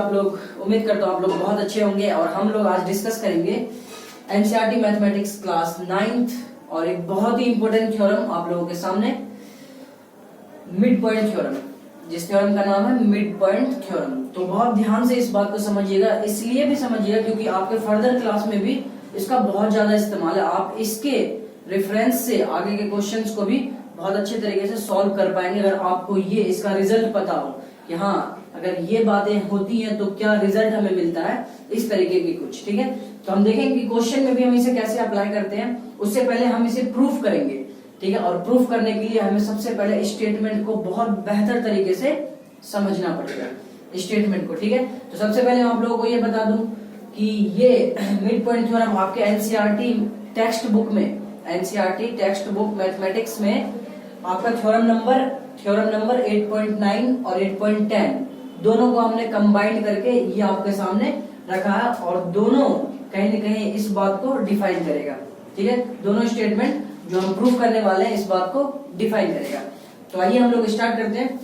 आप लोग, उम्मीद करता हूँ आप लोग बहुत अच्छे होंगे। और हम लोग आज डिस्कस करेंगे एनसीईआरटी मैथमेटिक्स क्लास 9th और एक बहुत ही इंपॉर्टेंट थ्योरम आप लोगों के सामने, मिड पॉइंट थ्योरम, जिस थ्योरम का नाम है मिड पॉइंट थ्योरम। तो बहुत ध्यान से इस बात को समझिएगा, इसलिए भी समझिएगा क्योंकि आपके फर्दर क्लास में भी इसका बहुत ज्यादा इस्तेमाल है। आप इसके रेफरेंस से आगे के क्वेश्चंस को भी बहुत अच्छे तरीके से सॉल्व कर पाएंगे अगर आपको ये इसका रिजल्ट पता हो कि हाँ अगर ये बातें होती हैं तो क्या रिजल्ट हमें मिलता है, इस तरीके की कुछ। ठीक है, तो हम देखेंगे कि क्वेश्चन में भी हम इसे कैसे अप्लाई करते हैं। उससे पहले हम इसे प्रूफ करेंगे। ठीक है, और प्रूफ करने के लिए हमें सबसे पहले स्टेटमेंट को बहुत बेहतर तरीके से समझना पड़ेगा, स्टेटमेंट को। ठीक है, तो सबसे पहले मैं आप लोगों को ये बता दूं कि ये मिड पॉइंट थ्योरम आपके एनसीईआरटी टेक्स्ट बुक में, एनसीईआरटी टेक्स्ट बुक मैथमेटिक्स में आपका थ्योरम नंबर 8.9 और 8.10 दोनों को हमने कंबाइंड करके ये आपके सामने रखा है और दोनों कहीं न कहीं इस बात को डिफाइन करेगा। ठीक है, दोनों स्टेटमेंट जो हम प्रूफ करने वाले हैं इस बात को डिफाइन करेगा। तो आइए हम लोग स्टार्ट करते हैं।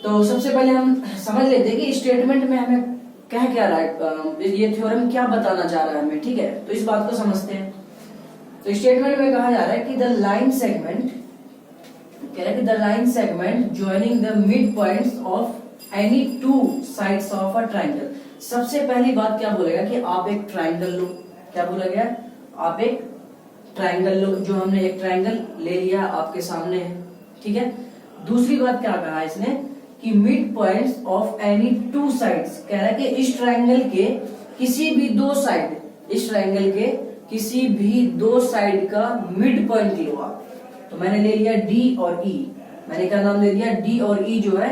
तो सबसे पहले हम समझ लेते हैं कि स्टेटमेंट में हमें कह क्या रहा है, ये थ्योरम क्या बताना चाह रहा है हमें। ठीक है, तो इस बात को समझते हैं। तो स्टेटमेंट में कहा जा रहा है कि द लाइन सेगमेंट, कह रहा है कि the line segment joining the mid points of any two sides of a triangle. सबसे पहली बात क्या बोलेगा कि आप एक ट्राइंगल लो। क्या बोला गया, आप एक ट्राइंगल लो। जो हमने एक ट्राइंगल ले लिया आपके सामने है। ठीक है, दूसरी बात क्या कहा इसने कि mid points of any two sides, कह रहा है कि इस ट्राइंगल के किसी भी दो साइड, इस ट्राइंगल के किसी भी दो साइड का मिड पॉइंट लो आप। तो मैंने ले लिया डी और ई, मैंने क्या नाम ले दिया, डी और ई जो है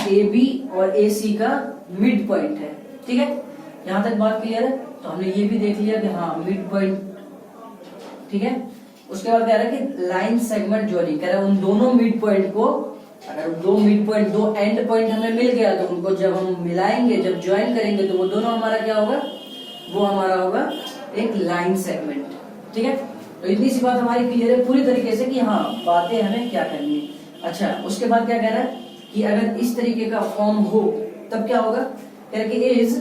ए बी और ए सी का मिड पॉइंट है। ठीक है, यहां तक बात क्लियर है। तो हमने ये भी देख लिया कि हाँ मिड पॉइंट। ठीक है, उसके बाद कह रहा है कि लाइन सेगमेंट ज्वाइनिंग, कह रहा है उन दोनों मिड पॉइंट को, अगर दो मिड पॉइंट, दो एंड पॉइंट हमें मिल गया तो उनको जब हम मिलाएंगे, जब ज्वाइन करेंगे तो वो दोनों हमारा क्या होगा, वो हमारा होगा एक लाइन सेगमेंट। ठीक है, तो इतनी सी बात हमारी क्लियर है पूरी तरीके से कि हाँ बातें हमें क्या करनी है। अच्छा, उसके बाद क्या कह रहा है कि अगर इस तरीके का फॉर्म हो तब क्या होगा, कह रहा है कि is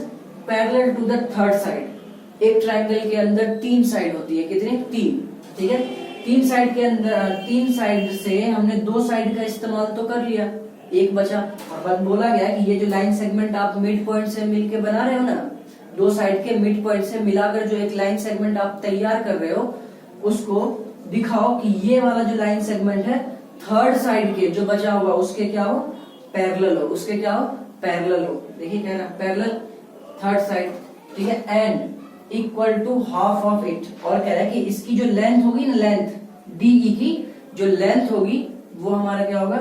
parallel to the third side. एक ट्राइंगल के अंदर तीन साइड होती है, कितनी, तीन। ठीक है, तीन साइड के अंदर, तीन साइड से हमने दो साइड का इस्तेमाल तो कर लिया, एक बचा। और बात बोला गया कि ये जो लाइन सेगमेंट आप मिड पॉइंट से मिलके बना रहे हो ना, दो साइड के मिड पॉइंट से मिलाकर जो एक लाइन सेगमेंट आप तैयार कर रहे हो, उसको दिखाओ कि ये वाला जो लाइन सेगमेंट है थर्ड साइड के जो बचा हुआ उसके क्या हो, पैरेलल हो, उसके क्या हो, पैरेलल हो। देखिए कह रहा है पैरेलल थर्ड साइड। ठीक है, and equal to half of it. और कह रहा है कि इसकी जो लेंथ होगी ना, लेंथ डीई की जो लेंथ होगी वो हमारा क्या होगा,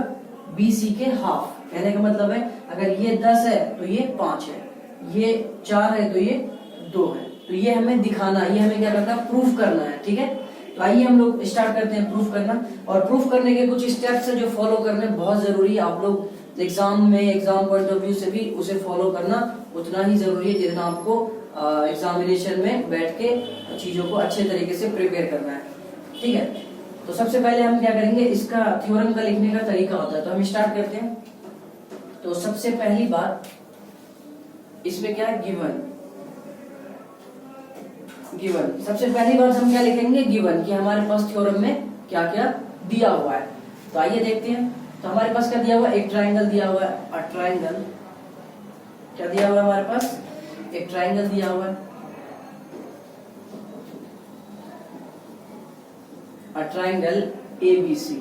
बीसी के हाफ। कहने का मतलब है अगर ये 10 है तो ये 5 है, ये 4 है तो ये 2 है। तो ये हमें दिखाना, ये हमें क्या करना है, प्रूफ करना है। ठीक है, तो आइए हम लोग स्टार्ट करते हैं प्रूफ करना। और प्रूफ करने के कुछ स्टेप्स है जो फॉलो करने बहुत जरूरी है। आप लोग एग्जाम में, एग्जाम पॉइंट ऑफ व्यू से भी उसे फॉलो करना उतना ही जरूरी है जितना आपको एग्जामिनेशन में बैठ के चीजों को अच्छे तरीके से प्रिपेयर करना है। ठीक है, तो सबसे पहले हम क्या करेंगे, इसका थ्योरम का लिखने का तरीका होता है, तो हम स्टार्ट करते हैं। तो सबसे पहली बात इसमें क्या है, गिवन। सबसे पहली बात हम क्या लिखेंगे, गिवन, कि हमारे पास थ्योरम में क्या क्या दिया हुआ है। तो आइए देखते हैं। तो हमारे पास क्या दिया हुआ है, एक ट्राइंगल दिया हुआ है, अ ट्राइंगल। क्या दिया हुआ है हमारे पास, एक ट्राइंगल दिया हुआ है, अ ट्राइंगल एबीसी।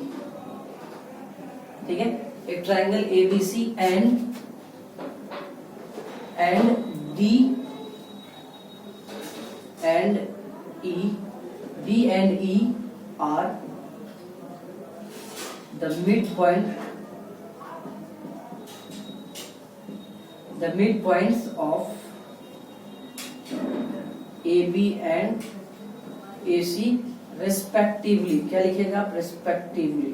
ठीक है, एक triangle ABC and D and E R the midpoints of AB and AC respectively। क्या लिखेगा आप, respectively।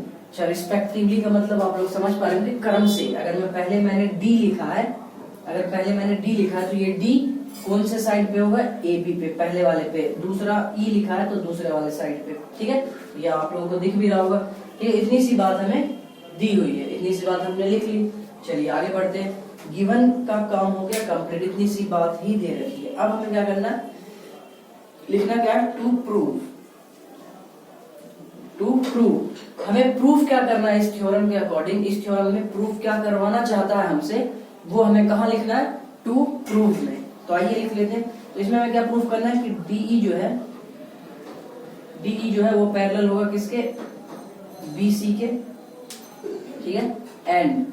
अच्छा, respectively का मतलब आप लोग समझ पा रहे होंगे क्रम से। अगर मैंने D लिखा है, तो ये D कौन से साइड पे होगा, AB पे, पहले वाले पे। दूसरा E लिखा है तो दूसरे वाले साइड पे। ठीक है, ये आप लोगों को दिख भी रहा होगा। ठीक है, इतनी सी बात हमें दी हुई है, इतनी सी बात हमने लिख ली। चलिए आगे बढ़ते हैं। गिवन का काम हो गया कंप्लीट, इतनी सी बात ही दे रखी है। अब हमें क्या करना है, लिखना क्या है, टू प्रूव। टू प्रूव, हमें प्रूफ क्या करना है इस थ्योरम के अकॉर्डिंग, इस थ्योरम में प्रूफ क्या करवाना चाहता है हमसे, वो हमें कहाँ लिखना है, टू प्रूव में। तो आइए लिख लेते हैं। तो इसमें हमें क्या प्रूफ करना है कि डीई जो है वो पैरेलल होगा किसके, बीसी के, ठीक है। एंड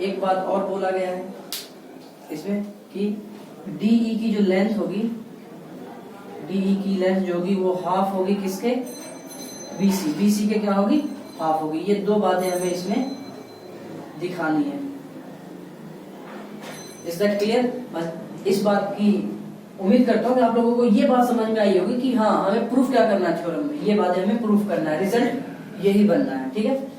एक बात और बोला गया है इसमें कि डीई की जो लेंथ होगी, डीई की लेंथ जो होगी वो हाफ होगी किसके, बीसी के क्या होगी, हाफ होगी। ये दो बातें हमें इसमें दिखानी है। Is that clear? बस इस बात की उम्मीद करता हूँ कि आप लोगों को ये बात समझ में आई होगी कि हाँ हमें प्रूफ क्या करना है थ्योरम में, ये बातें हमें प्रूफ करना है, रिजल्ट यही बनना है, ठीक है।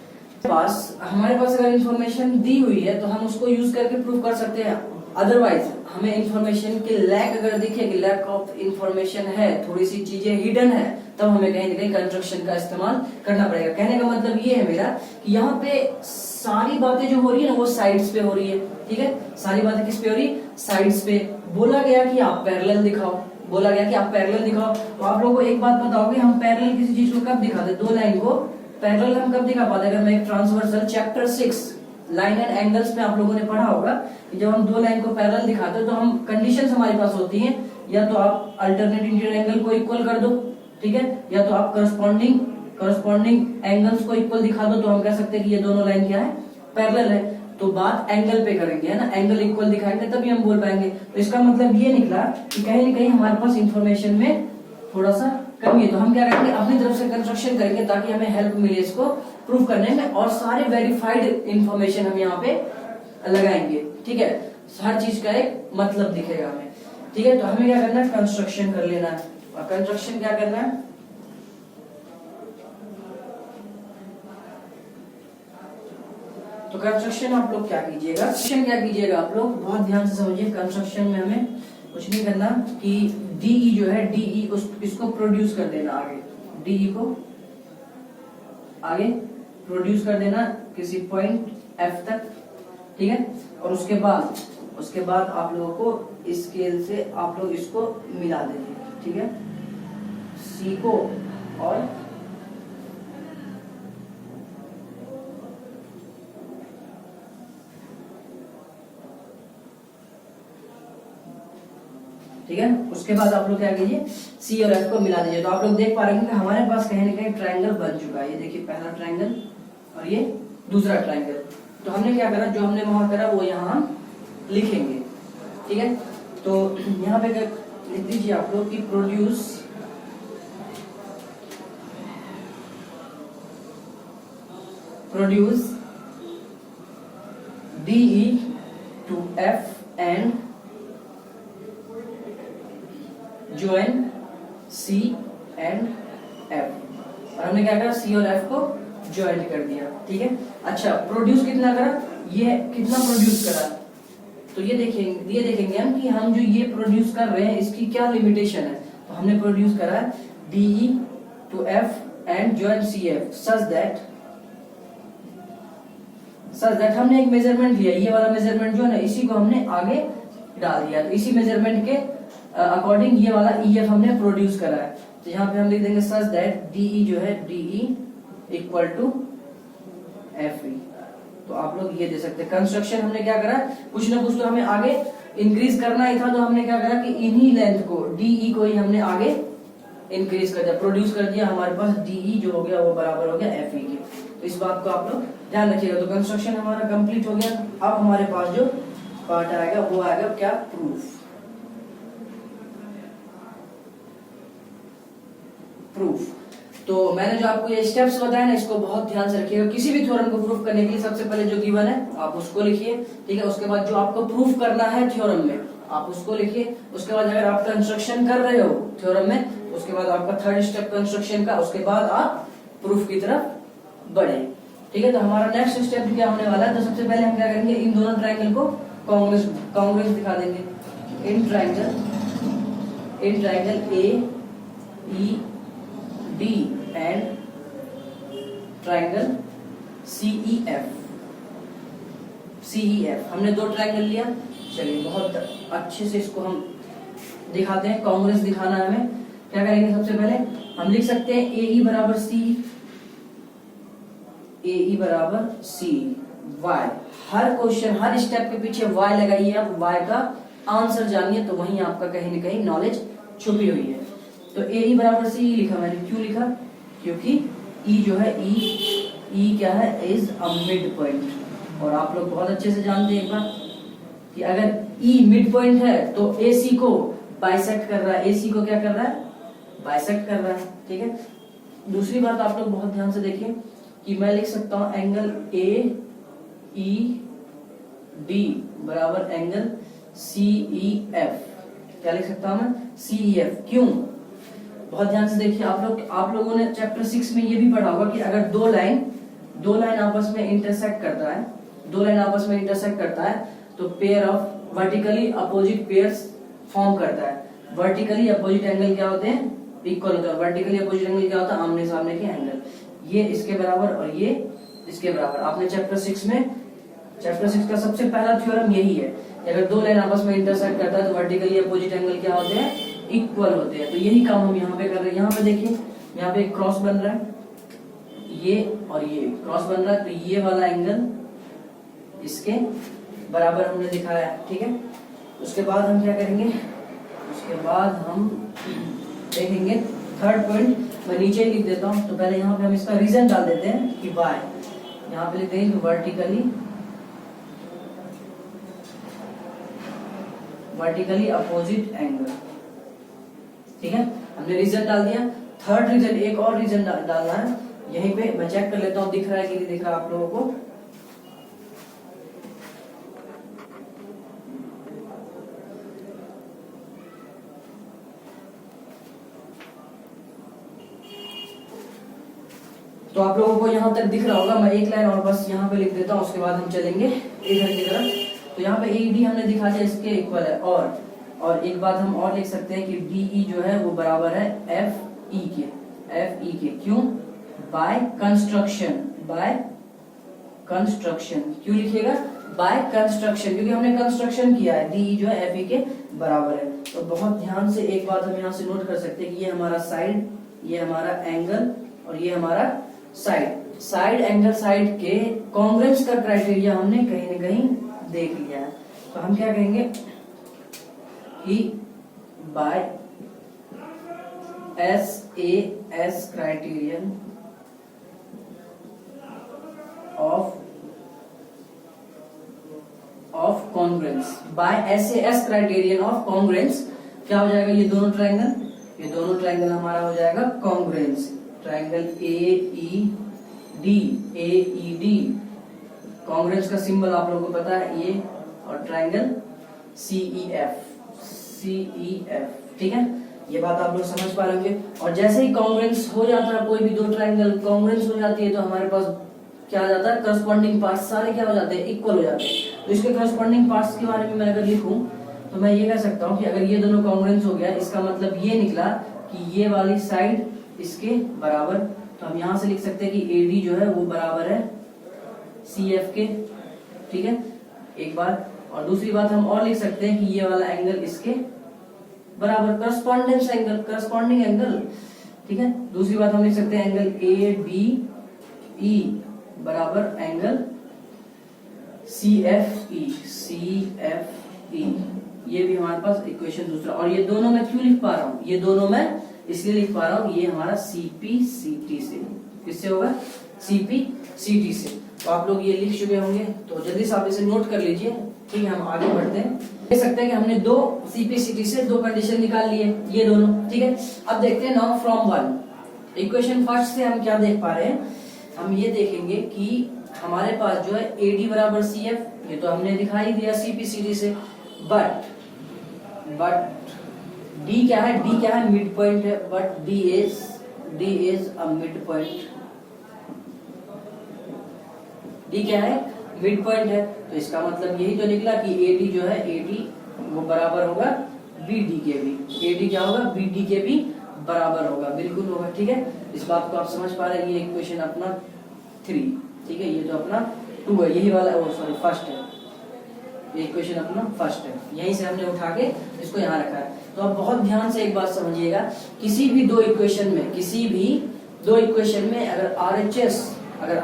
हमारे पास अगर इंफॉर्मेशन दी हुई है तो हम उसको यूज करके प्रूफ कर सकते हैं। अदरवाइज हमें इंफॉर्मेशन के लैक अगर दिखे कि लैक ऑफ इंफॉर्मेशन है, थोड़ी सी चीजें हिडन है, तब हमें कहीं ना कहीं कंस्ट्रक्शन का इस्तेमाल करना पड़ेगा। कहने का मतलब ये है मेरा कि यहाँ पे सारी बातें जो हो रही है ना वो साइड्स पे हो रही है, ठीक है। सारी बातें किस पे हो रही है, साइड्स पे। बोला गया कि आप पैरेलल दिखाओ, तो आप लोगों को एक बात बताओगे, हम पैरेलल किसी चीज को कब दिखाते, दो लाइन को पैरेलल हम कब दिखा पाते, अगर मैं एक transversal chapter 6 line and angles में आप लोगों ने पढ़ा होगा कि जब हम दो लाइन को पैरेलल दिखाते हैं तो हम कंडीशंस हमारे पास होती हैं, या तो आप अल्टरनेट इंटीरियर एंगल को इक्वल कर दो, ठीक है, या तो आप करस्पॉन्डिंग एंगल्स को इक्वल दिखा दो, तो हम कह सकते हैं कि ये दोनों लाइन क्या है, पैरेलल है। तो बात एंगल पे करेंगे, है ना, एंगल इक्वल दिखाएंगे तभी हम बोल पाएंगे। तो इसका मतलब ये निकला कि कहीं ना कहीं हमारे पास इंफॉर्मेशन में थोड़ा सा कमी है। तो हम क्या करेंगे, अपनी तरफ से कंस्ट्रक्शन करेंगे ताकि हमें हेल्प मिले इसको प्रूव करने में, और सारे वेरीफाइड इंफॉर्मेशन हम यहाँ पे लगाएंगे, ठीक है। हर चीज का एक मतलब दिखेगा हमें, ठीक है। तो हमें क्या करना है, कंस्ट्रक्शन कर लेना है। और कंस्ट्रक्शन क्या करना है, तो कंस्ट्रक्शन आप लोग क्या कीजिएगा, आप लोग बहुत ध्यान से समझिए। कंस्ट्रक्शन में हमें कुछ नहीं करना कि डीई जो है, इसको प्रोड्यूस कर देना आगे, डीई को आगे प्रोड्यूस कर देना किसी पॉइंट एफ तक, ठीक है। और उसके बाद आप लोगों को स्केल से आप लोग इसको मिला देंगे, ठीक है, सी को और ठीक है। उसके बाद आप लोग क्या कीजिए, सी और एफ को मिला दीजिए। तो आप लोग देख पा रहे हैं कि हमारे पास कहीं ना कहीं ट्रायंगल बन चुका है। ये देखिए पहला ट्रायंगल और ये दूसरा ट्रायंगल। तो हमने क्या करा, जो हमने वहां करा वो यहाँ लिखेंगे, ठीक है। तो यहाँ पे लिख दीजिए आप लोग कि produce DE to F and join C and F। और हमने क्या करा, C और F को ज्वाइन कर दिया, ठीक है। अच्छा, प्रोड्यूस कितना करा, ये कितना प्रोड्यूस करा, तो ये देखेंगे हम कि हम जो ये प्रोड्यूस कर रहे हैं इसकी क्या लिमिटेशन है। तो हमने प्रोड्यूस करा DE to F and join CF such that हमने एक मेजरमेंट लिया, ये वाला मेजरमेंट जो है ना, इसी को हमने आगे डाल दिया। तो इसी मेजरमेंट के अकॉर्डिंग ये वाला EF हमने प्रोड्यूस करा है। तो यहाँ पे हम लिख देंगे सच दैट DE जो है, DE इक्वल टू FE। तो आप लोग ये दे सकते हैं। कंस्ट्रक्शन हमने क्या करा, कुछ ना कुछ तो हमें आगे इंक्रीज करना ही था। तो हमने क्या करा कि इन्हीं लेंथ को, DE को ही हमने आगे इंक्रीज कर दिया, प्रोड्यूस कर दिया। हमारे पास DE जो हो गया वो बराबर हो गया FE के। तो इस बात को आप लोग ध्यान रखिएगा। तो कंस्ट्रक्शन हमारा कंप्लीट हो गया। अब हमारे पास जो पार्ट आएगा वो आएगा क्या, प्रूफ। तो मैंने जो आपको ये स्टेप्स बताए ना, इसको बहुत ध्यान से रखिएगा। किसी भी थ्योरम को प्रूफ करने के लिए सबसे पहले जो गिवन है आप उसको लिखिए, ठीक है। उसके बाद जो आपको प्रूफ करना है थ्योरम में आप उसको लिखिए। उसके बाद अगर आप कंस्ट्रक्शन कर रहे हो थ्योरम में, उसके बाद आपका थर्ड स्टेप कंस्ट्रक्शन का, उसके बाद आप प्रूफ की तरफ बढ़े, ठीक है। तो हमारा नेक्स्ट स्टेप क्या होने वाला है, तो सबसे पहले हम क्या करेंगे, इन दोनों ट्रायंगल को कांग्रेस दिखा देंगे। In triangle AED and triangle CEF, CEF हमने दो ट्रायंगल लिया। चलिए बहुत अच्छे से इसको हम दिखाते हैं, कांग्रेस दिखाना है हमें। क्या करेंगे, सबसे पहले हम लिख सकते हैं AE बराबर C, AE बराबर C, Y। हर क्वेश्चन, हर स्टेप के पीछे Y लगाइए, आप Y का आंसर जानिए, तो वहीं आपका कहीं न कहीं नॉलेज छुपी हुई है। तो AE बराबर C लिखा मैंने, क्यों लिखा, क्योंकि E जो है, E क्या है, इज अ मिड पॉइंट। और आप लोग बहुत अच्छे से जानते हैं एक बात कि अगर E मिड पॉइंट है तो AC को बाइसेक्ट कर रहा है, AC को क्या कर रहा है, बाइसेक्ट कर रहा है, ठीक है। दूसरी बात आप लोग बहुत ध्यान से देखिए कि मैं लिख सकता हूं एंगल AED बराबर एंगल CEF। क्या लिख सकता हूं मैं, CEF। क्यों, बहुत ध्यान से देखिए, आप लोगों ने चैप्टर 6 में ये भी पढ़ा होगा कि अगर दो लाइन आपस में इंटरसेक्ट करता है, दो लाइन आपस में इंटरसेक्ट करता है तो pair of vertically opposite pairs form करता है। वर्टिकली अपोजिट एंगल क्या होते हैं, इक्वल होता है। वर्टिकली अपोजिट एंगल क्या होता है, आमने सामने के एंगल। ये इसके बराबर और ये इसके बराबर। आपने चैप्टर 6 का सबसे पहला थ्योरम यही है कि अगर दो लाइन आपस में इंटरसेक्ट करता है तो वर्टिकली अपोजिट एंगल क्या होते हैं, इक्वल होते हैं। तो यही काम हम यहाँ पे कर रहे हैं। यहाँ पे देखिए, यहाँ पे एक क्रॉस बन रहा है, ये और ये क्रॉस बन रहा है, तो ये वाला एंगल इसके बराबर हमने दिखाया है, ठीक है। उसके बाद हम क्या करेंगे, उसके बाद हम देखेंगे थर्ड पॉइंट, मैं नीचे ही लिख देता हूँ। तो पहले यहाँ पे हम इसका रीजन डाल देते हैं कि वाई, यहाँ पे लिख देंगे वर्टिकली अपोजिट एंगल, ठीक है। हमने रीजन डाल दिया। थर्ड रीजन, एक और रीजन डालना है यहीं पे। मैं चेक कर लेता हूँ दिख रहा है कि नहीं दिख रहा आप लोगों को। तो आप लोगों को यहाँ तक दिख रहा होगा। मैं एक लाइन और बस यहाँ पे लिख देता हूँ, उसके बाद हम चलेंगे इधर की तरफ। तो यहाँ पे AED हमने दिखा दिया, इसके इक्वल है। और एक बात हम और लिख सकते हैं कि DE जो है वो बराबर है FE के। क्यों, बाय कंस्ट्रक्शन। क्यों लिखिएगा, बाय कंस्ट्रक्शन, क्योंकि हमने कंस्ट्रक्शन किया है। DE जो है FE के बराबर है। तो बहुत ध्यान से एक बात हम यहाँ से नोट कर सकते हैं कि ये हमारा साइड, ये हमारा एंगल और ये हमारा साइड एंगल साइड के कॉन्ग्रुएंस का क्राइटेरिया हमने कहीं न कहीं देख लिया है। तो हम क्या कहेंगे कि by SAS criterion of congruence, by SAS criterion of congruence क्या हो जाएगा, ये दोनों ट्रायंगल हमारा हो जाएगा कॉन्ग्रुएंस। ट्रायंगल AED कॉन्ग्रुएंस का सिंबल आप लोगों को पता है ये, और ट्रायंगल CEF, ठीक है। ये बात आप लोग समझ पा रहे होंगे। और जैसे ही कॉन्ग्रुएंस हो जाता है, कोई भी दो ट्रायंगल कॉन्ग्रुएंस हो जाती है, तो हमारे पास क्या आ जाता है, करस्पॉन्डिंग पार्ट्स सारे क्या हो जाते हैं, इक्वल हो जाते हैं। तो इसके करस्पॉन्डिंग पार्ट्स के बारे में मैं अगर लिखूं तो मैं ये कह सकता हूं कि अगर ये दोनों कॉन्ग्रुएंस हो गया, इसका मतलब ये निकला कि ये वाली साइड इसके बराबर। तो हम यहां से लिख सकते हैं कि AD जो है वो बराबर है CF के, ठीक है, एक बात। और दूसरी बात हम और लिख सकते हैं कि ये वाला एंगल इसके बराबर, करस्पॉन्डिंग एंगल, ठीक है। दूसरी बात हम लिख सकते हैं एंगल ABE बराबर एंगल CFE, ये भी हमारे पास इक्वेशन दूसरा। और ये दोनों मैं क्यों लिख पा रहा हूँ, ये दोनों मैं इसलिए लिख पा रहा हूँ, ये हमारा CPCT से, किससे होगा, CPCT से। तो आप लोग ये लिख चुके होंगे, तो जल्दी से आप इसे नोट कर लीजिए, ठीक है। हम आगे बढ़ते हैं। देख सकते हैं कि हमने दो CPCT से दो कंडीशन निकाल लिए, ये दोनों, ठीक है। अब देखते हैं now from one equation first से हम क्या देख पा रहे हैं। हम ये देखेंगे कि हमारे पास जो है AD बराबर CF, ये तो हमने दिखाई दिया CPCT से। बट D क्या है, मिड पॉइंट है। But D is a mid point. D क्या है, मिड पॉइंट है। तो इसका मतलब यही तो निकला कि AD जो है, AD वो बराबर होगा BD के भी। AD क्या होगा, BD के भी बराबर होगा, बिल्कुल होगा, ठीक है। इस बात को आप समझ पा रहे हैं। ये इक्वेशन अपना 3, ठीक है, ये जो अपना 2 है, यही वाला सॉरी फर्स्ट है, ये इक्वेशन अपना फर्स्ट है, यहीं से हमने उठा के इसको यहाँ रखा है। तो आप बहुत ध्यान से एक बात समझिएगा, किसी भी दो इक्वेशन में अगर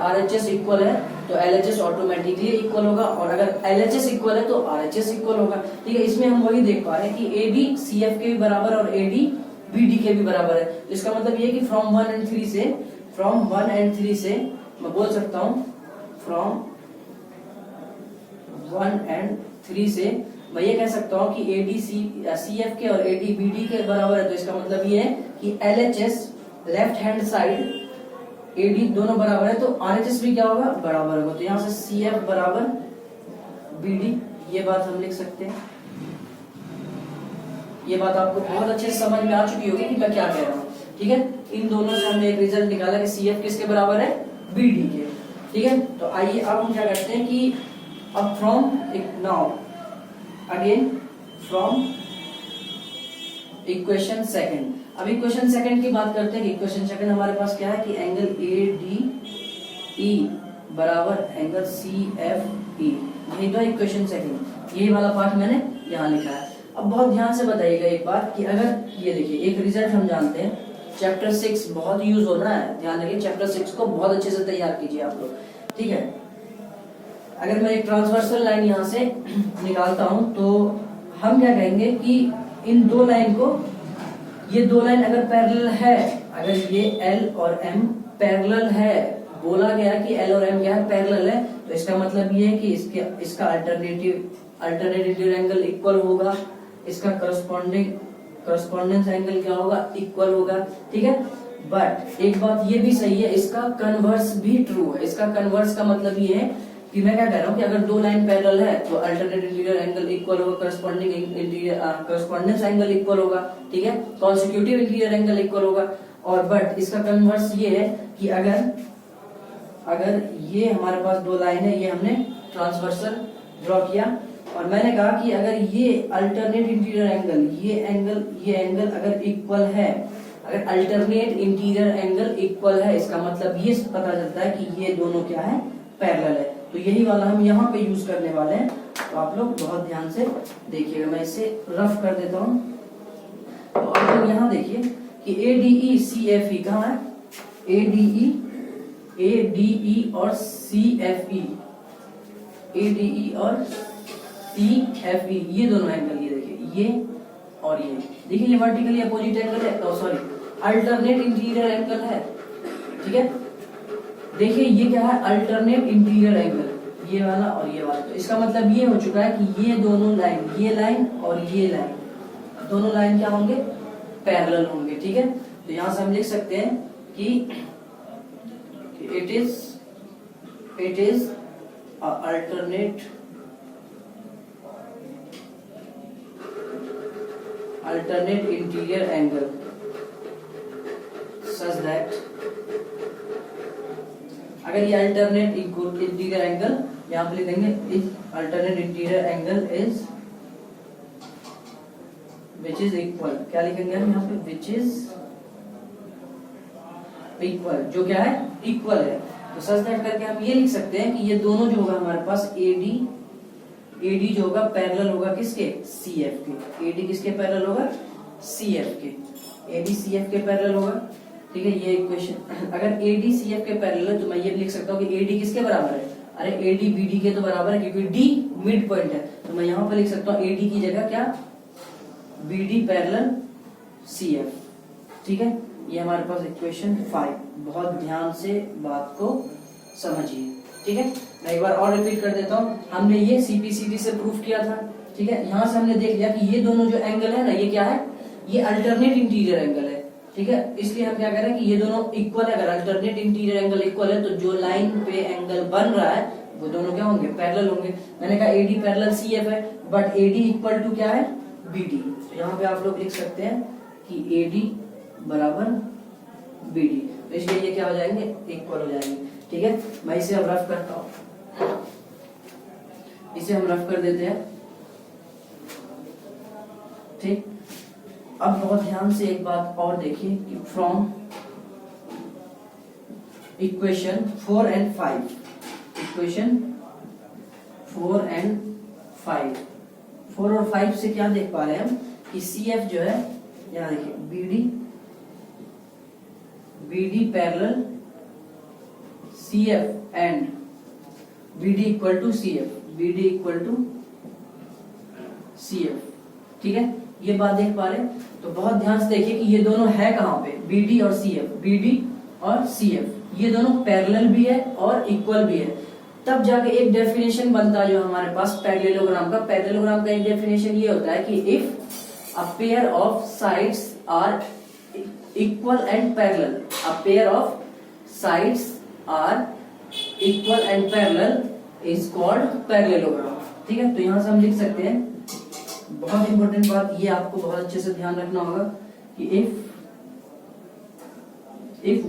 RHS इक्वल है तो LHS ऑटोमेटिकली इक्वल होगा, और अगर LHS इक्वल है तो RHS इक्वल होगा। ठीक है, इसमें हम वही देख पा रहे हैं कि AD CF के भी बराबर और AD BD के भी बराबर है। तो इसका मतलब ये कि फ्रॉम 1 एंड 3 से मैं बोल सकता हूँ, फ्रॉम 1 एंड 3 से मैं ये कह सकता हूँ कि AD CF के और AD BD के बराबर है। तो इसका मतलब ये है कि LHS left hand side AD दोनों बराबर है, तो RHS भी क्या होगा, बराबर होगा। तो यहाँ से CF बराबर BD, ये बात हम लिख सकते हैं। ये बात आपको बहुत अच्छे से समझ में आ चुकी होगी कि मैं क्या कह रहा हूँ। ठीक है, इन दोनों से हमने एक रिजल्ट निकाला कि CF किसके बराबर है, BD के। ठीक है, तो आइए अब हम क्या करते हैं कि अब फ्रॉम इक्वेशन सेकंड, अब इक्वेशन सेकंड की बात करते हैं कि इक्वेशन सेकंड हमारे पास क्या है कि एंगल ADE बराबर एंगल CFE, यही तो इक्वेशन सेकंड, यही वाला पार्ट मैंने यहाँ लिखा है। अब बहुत ध्यान से बताइएगा एक बात कि अगर ये देखिए एक रिजल्ट हम जानते हैं, चैप्टर 6 बहुत यूज हो रहा है, ध्यान रखिए चैप्टर 6 को बहुत अच्छे से तैयार कीजिए आप लोग। ठीक है, अगर मैं एक ट्रांसवर्सल लाइन यहाँ से निकालता हूँ तो हम क्या कहेंगे कि इन दो लाइन को, ये दो लाइन अगर पैरेलल है, अगर ये L और M पैरेलल है, बोला गया कि L और M क्या है, पैरेलल है, तो इसका मतलब ये है कि इसका अल्टरनेटिव एंगल इक्वल होगा, इसका करस्पॉन्डेंस एंगल क्या होगा, इक्वल होगा। ठीक है, बट एक बात ये भी सही है, इसका कन्वर्स भी ट्रू है। इसका कन्वर्स का मतलब ये है कि मैं क्या कह रहा हूँ कि अगर दो लाइन पैरेलल है तो अल्टरनेट इंटीरियर एंगल इक्वल होगा, करस्पॉन्डेंस एंगल इक्वल होगा। ठीक है, कॉन्सिक्यूटिव इंटीरियर एंगल इक्वल होगा। और बट इसका कन्वर्स ये है कि अगर ये हमारे पास दो लाइन है, ये हमने ट्रांसवर्सल ड्रॉ किया, और मैंने कहा कि अगर ये अल्टरनेट इंटीरियर एंगल, ये एंगल अगर इक्वल है, अगर अल्टरनेट इंटीरियर एंगल इक्वल है, इसका मतलब ये पता चलता है कि ये दोनों क्या है, पैरेलल है। तो यही वाला हम यहाँ पे यूज करने वाले हैं, तो आप लोग बहुत ध्यान से देखिएगा। मैं इसे रफ कर देता हूँ। तो आप लोग यहाँ देखिए कि ADE CFE कहाँ है, ADE और CFE, ADE और CFE, ये दोनों एंगल, ये देखिए ये और ये, देखिए ये वर्टिकली अपोजिट एंगल है, तो सॉरी अल्टरनेट इंटीरियर एंगल है। ठीक है, देखिए ये क्या है, अल्टरनेट इंटीरियर एंगल, ये वाला और ये वाला। तो इसका मतलब ये हो चुका है कि ये दोनों लाइन, ये लाइन और ये लाइन, दोनों लाइन क्या होंगे, पैरेलल होंगे। ठीक है, तो यहां से हम लिख सकते हैं कि it is alternate interior angle such that, अगर ये अल्टरनेट इंटीरियर एंगल यहाँ पे लिख देंगे, is alternate interior angle is which is equal, क्या लिखेंगे हम यहाँ पे, विच इज इक्वल, जो क्या है, इक्वल है। तो सच दैट करके हम ये लिख सकते हैं कि ये दोनों जो होगा हमारे पास AD जो होगा पैरेलल होगा किसके, CF के। AD किसके पैरेलल होगा, CF के, AD CF के पैरेलल होगा। ठीक है, ये इक्वेशन अगर AD CF के पैरेलल है तो मैं ये भी लिख सकता हूँ कि AD किसके बराबर है, अरे AD BD के तो बराबर है, क्योंकि D मिड पॉइंट है। तो मैं यहाँ पर लिख सकता हूँ AD की जगह क्या, BD पैरेलल CF। ठीक है, ये हमारे पास इक्वेशन 5। बहुत ध्यान से बात को समझिए। ठीक है, मैं एक बार और रिपीट कर देता हूँ। हमने ये CPCT से प्रूफ किया था। ठीक है, यहाँ से हमने देख लिया कि ये दोनों जो एंगल है ना, ये क्या है, ये अल्टरनेट इंटीरियर एंगल है। ठीक है, इसलिए हम क्या कह रहे हैं कि ये दोनों इक्वल है। अगर अल्टरनेट इंटीरियर एंगल इक्वल है तो जो लाइन पे एंगल बन रहा है वो दोनों क्या होंगे, पैरेलल होंगे। मैंने कहा AD पैरेलल CF है, बट AD इक्वल टू क्या है, BD। तो यहाँ पे आप लोग लिख सकते हैं कि AD बराबर BD, तो इसलिए ये क्या हो जाएंगे, इक्वल हो जाएंगे। ठीक है, मैं इसे अब रफ करता हूँ, इसे हम रफ कर देते हैं। ठीक, अब बहुत ध्यान से एक बात और देखिए कि from equation 4 and 5, equation 4 and 5। 4 और 5 से क्या देख पा रहे हैं हम कि CF जो है, यहाँ देखिए BD parallel CF and BD equal to CF, ठीक है, ये बात देख पा रहे हैं। तो बहुत ध्यान से देखिए कि ये दोनों है कहाँ पे, BD और CF ये दोनों पैरेलल भी है और इक्वल भी है। तब जाके एक डेफिनेशन बनता है जो हमारे पास पैरेललोग्राम का एक डेफिनेशन ये होता है कि if a pair of sides are equal and parallel, a pair of sides are equal and parallel is called parallelogram. ठीक है, तो यहां से हम लिख सकते हैं, बहुत इंपॉर्टेंट बात ये आपको बहुत अच्छे से ध्यान रखना होगा कि if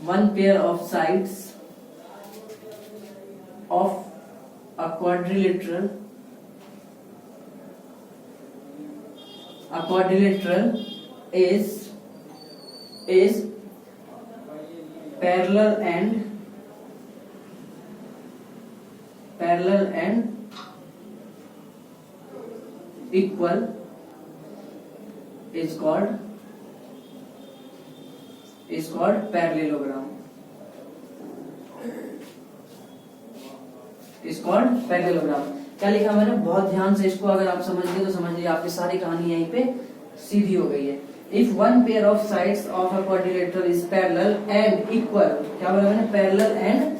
one pair of sides of a quadrilateral is parallel and equal is called parallelogram, is called parallelogram. क्या लिखा मैंने, बहुत ध्यान से इसको अगर आप समझ गए तो समझ लीजिए आपकी सारी कहानी यहीं पे सीधी हो गई है। If one pair of sides of a quadrilateral is parallel and equal, क्या बोला मैंने, पैरेलल एंड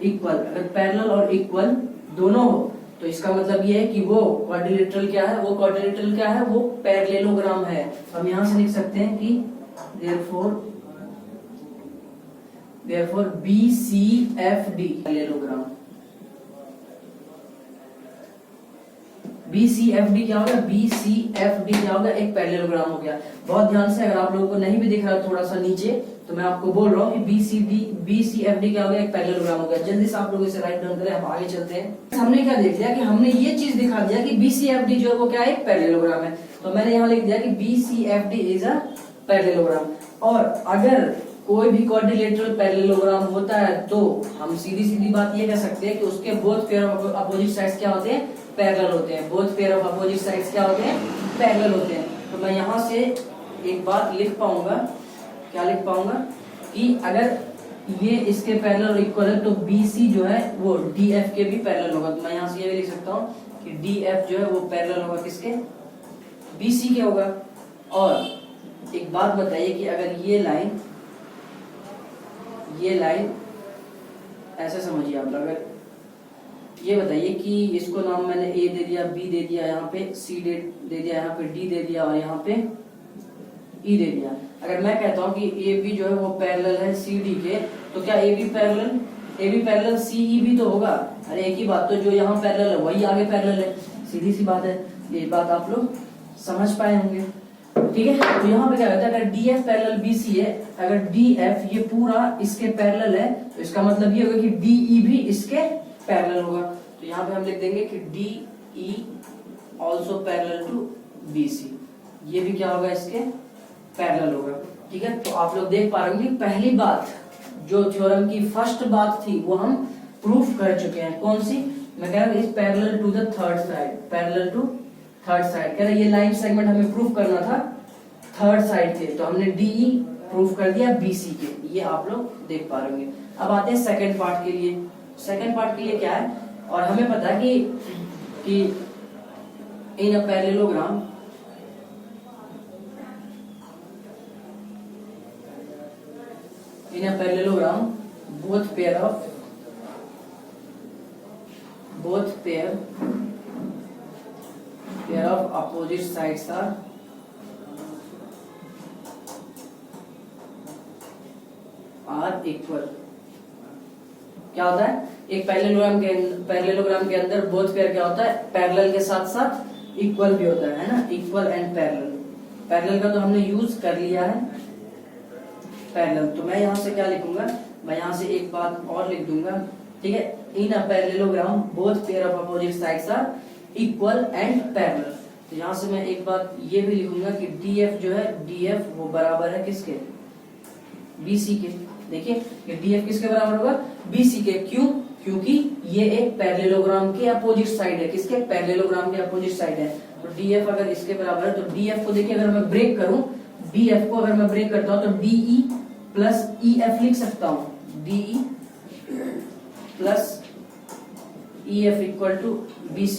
इक्वल। अगर पैरेलल और इक्वल दोनों हो तो इसका मतलब ये है कि वो क्वाड्रिलेटरल क्या है, वो पैरेललोग्राम है। हम यहां से लिख सकते हैं कि therefore BCFD पैरेललोग्राम। BCFD क्या होगा, एक पैरेललोग्राम हो गया। बहुत ध्यान से, अगर आप लोगों को नहीं भी दिख रहा थोड़ा सा नीचे, तो मैं आपको बोल रहा हूँ कि BCFD क्या हो गया, एक पैरेललोग्राम हो गया। जल्दी से आप लोग इसे राइट डाउन करें, हम आगे चलते हैं। हमने क्या देख लिया कि हमने ये चीज दिखा दिया कि BCFD जो है वो क्या है, एक पैरेललोग्राम है। तो मैंने यहाँ लिख दिया कि BCFD इज अ पैरेललोग्राम। और अगर कोई भी क्वाड्रिलेटरल पैरेललोग्राम होता है तो हम सीधी बात ये कह सकते हैं कि उसके both pair of opposite sides क्या होते हैं, पैरेलल होते हैं। Both pair of opposite sides क्या होते हैं, पैरेलल होते हैं। तो मैं यहाँ से एक बात लिख पाऊंगा, क्या लिख पाऊंगा कि अगर ये इसके पैरेलल और इक्वल है तो BC जो है वो DF के भी पैरेलल होगा। तो मैं यहाँ से ये भी लिख सकता हूँ कि DF जो है वो पैरेलल होगा किसके, BC के होगा। और एक बात बताइए कि अगर ये लाइन ऐसे समझिए आप, अगर ये बताइए कि इसको नाम मैंने A दे दिया, B दे दिया, यहाँ पे C दे दिया, यहाँ पे D दे दिया और यहाँ पे E दे दिया। अगर मैं कहता हूँ कि AB जो है वो पैरेलल है CD के, तो क्या AB पैरेलल CE भी तो होगा। अरे एक ही बात, तो जो यहाँ पैरेलल है वही आगे पैरेलल है, सीधी सी बात है। ये बात आप लोग समझ पाए होंगे, ठीक है। तो यहाँ पे क्या होता है, अगर DF पैरेलल BC है, अगर DF ये पूरा इसके पैरेलल है, तो इसका मतलब ये होगा कि DE भी इसके पैरेलल होगा। तो यहाँ पे हम लिख देंगे कि DE also parallel to BC, ये भी क्या होगा, इसके पैरेलल होगा, ठीक है। तो आप लोग देख पा रहे होंगे पहली बात जो थ्योरम की फर्स्ट बात थी वो हम प्रूफ कर चुके हैं। कौन सी, मैं कह रहा हूँ is parallel to the third side, कह रहा ये लाइन सेगमेंट हमें प्रूफ करना था थर्ड साइड के, तो हमने DE प्रूफ कर दिया BC के, ये आप लोग देख पा रहे होंगे। अब आते हैं सेकंड पार्ट के लिए। सेकंड पार्ट के लिए क्या है, और हमें पता है कि in a parallelogram both pair of opposite sides are equal। क्या होता है, एक पैरेललोग्राम के अंदर बोथ पेयर क्या होता है, पैरेलल के साथ साथ इक्वल भी होता है ना, इक्वल एंड पैरेलल का तो हमने यूज कर लिया है पैरेलल। तो मैं यहाँ से क्या लिखूंगा, मैं यहाँ से एक बात और लिख दूंगा, ठीक है। In a parallelogram both pair of opposite sides are equal and parallel. तो यहाँ से मैं एक बात ये भी लिखूंगा कि DF जो है, DF वो बराबर है किसके, BC के, देखिए ये DF किसके बराबर होगा, BC के। क्यों? क्योंकि ये एक पैरेललोग्राम के अपोजिट साइड है। किसके? पैरेललोग्राम के अपोजिट साइड है। तो DF अगर इसके बराबर है तो DF को देखिए अगर मैं ब्रेक करूं, DF को अगर मैं ब्रेक करता हूं तो DE प्लस EF लिख सकता हूं। DE plus EF equal to BC।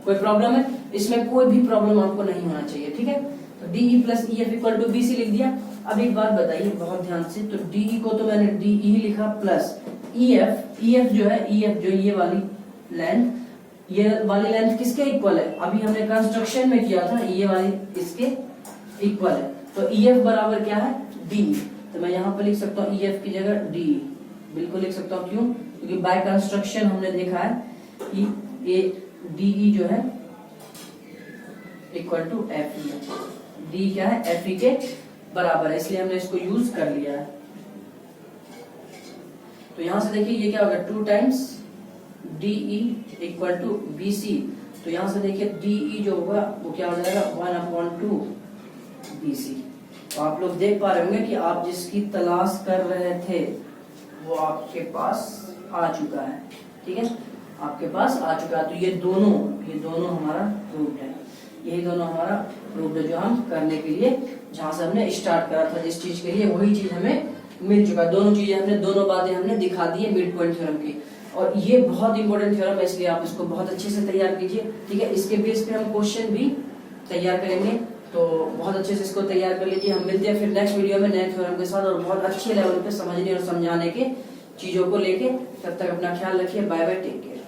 कोई प्रॉब्लम है इसमें? कोई भी प्रॉब्लम आपको नहीं होना चाहिए, ठीक है। तो DE plus EF equal to BC लिख दिया। अब एक बात बताइए बहुत ध्यान से, तो DE को तो मैंने DE लिखा प्लस EF जो है, EF जो ये वाली लेंथ किसके इक्वल है? अभी हमने कंस्ट्रक्शन में किया था, ये वाली इसके इक्वल है। तो EF बराबर क्या है? DE। तो मैं यहाँ पे लिख सकता हूँ EF की जगह DE, बिल्कुल लिख सकता हूँ। क्यों? क्योंकि बाय कंस्ट्रक्शन हमने देखा है कि DE जो है इक्वल टू FE है। DE क्या है? FE के बराबर है, इसलिए हमने इसको यूज कर लिया है। तो यहां से देखिए ये क्या होगा, 2 times DE equal to BC। तो यहां से देखिए DE जो होगा वो क्या हो जाएगा, 1/2 BC। तो आप लोग देख पा रहे होंगे कि आप जिसकी तलाश कर रहे थे वो आपके पास आ चुका है, ठीक है, आपके पास आ चुका है। तो ये दोनों हमारा प्रूव्ड है, यही दोनों हमारा प्रूव्ड है जो हम करने के लिए जहां से हमने स्टार्ट करा था जिस चीज के लिए, वही चीज हमें मिल चुका। दोनों चीजें हमने, दोनों बातें हमने दिखा दी है मिड पॉइंट थ्योरम की। और ये बहुत इंपॉर्टेंट थ्योरम है, इसलिए आप इसको बहुत अच्छे से तैयार कीजिए, ठीक है। इसके बेस पे हम क्वेश्चन भी तैयार करेंगे, तो बहुत अच्छे से इसको तैयार कर लीजिए। हम मिलते हैं फिर नेक्स्ट वीडियो में नए थ्योरम के साथ और बहुत अच्छे लेवल पे समझने और समझाने के चीजों को लेके। तब तक अपना ख्याल रखिए। Bye bye, take care.